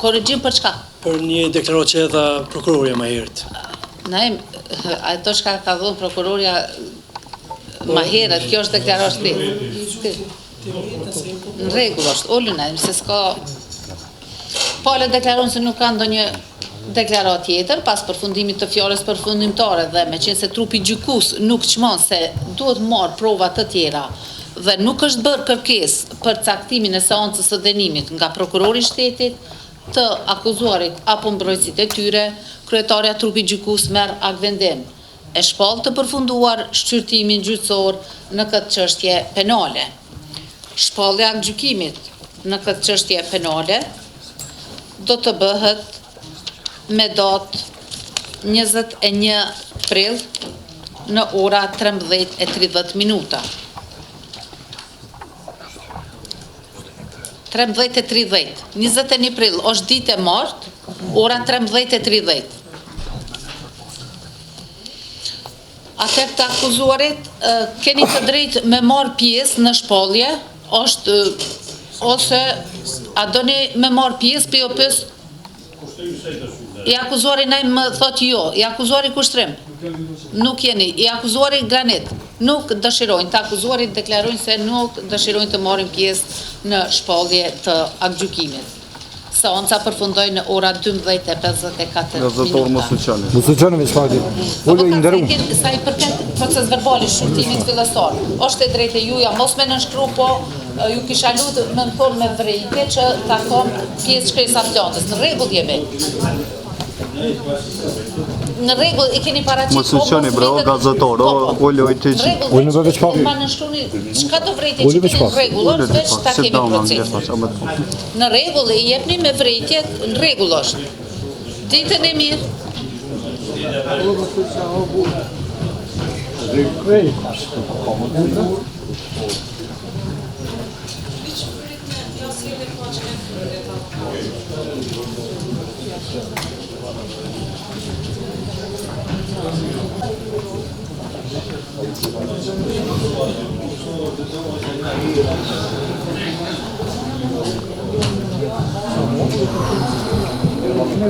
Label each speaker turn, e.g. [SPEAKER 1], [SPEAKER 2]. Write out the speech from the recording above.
[SPEAKER 1] Korrigjim për çka?
[SPEAKER 2] Për një deklaratë që dha prokuroria më herët.
[SPEAKER 1] Naim, ato çka ka dhënë prokuroria më herët, kjo është deklaratë ti. Në rregull është, ulu Naim, se s'ka. Pala deklaron se nuk ka ndonjë deklaratë tjetër, pas përfundimit të fjalës përfundimtare dhe me qenë se trupi gjykues nuk çmon se duhet marrë prova të tjera dhe nuk është bërë kërkesë për caktimin e seancës së dënimit nga prokurori i shtetit të akuzuarit apo mbrojtësit e tyre, kryetarja trupi gjykues merr akvendim e shpall të përfunduar shqyrtimin gjyqësor në këtë çështje penale. Shpallja e gjykimit në këtë çështje penale do të bëhet me datë 21 prill në ora 13:30 minuta. 13:30. 21 prill është ditë e martë, ora 13:30. Atëherë të akuzuarit keni të drejtë me marrë pjesë në shpallje, është ose a doni me marrë pjesë për jo pjesë? I akuzuari Naim më thotë jo, i akuzuari kushtrim. Nuk jeni, i akuzuari Granit. Nuk dëshirojnë, të akuzuarit deklarojnë se nuk dëshirojnë të marrin pjesë në shpallje të aktgjykimit. Seanca përfundoi në ora 12:54 minuta.
[SPEAKER 3] Mësuqoni me çfarë? Ulu i nderuar.
[SPEAKER 1] Sa i përket proces verbali shurtimit fillestar, është e drejtë juja mos me nënshkru, po ju kisha lutur më në thonë me vrejtje që ta kom pjesë shkresa plantës. Në rregull jemi. Në rregull i keni paraqit.
[SPEAKER 4] Mësuqoni bro, gazetor, ulu i të që.
[SPEAKER 3] Ulu në veç papi.
[SPEAKER 1] Ma nënshkruni, çka do vrejtje që keni në rregull, është veç ta kemi procesin. Në rregull i jepni me vrejtje, në rregull është. Ditën e mirë.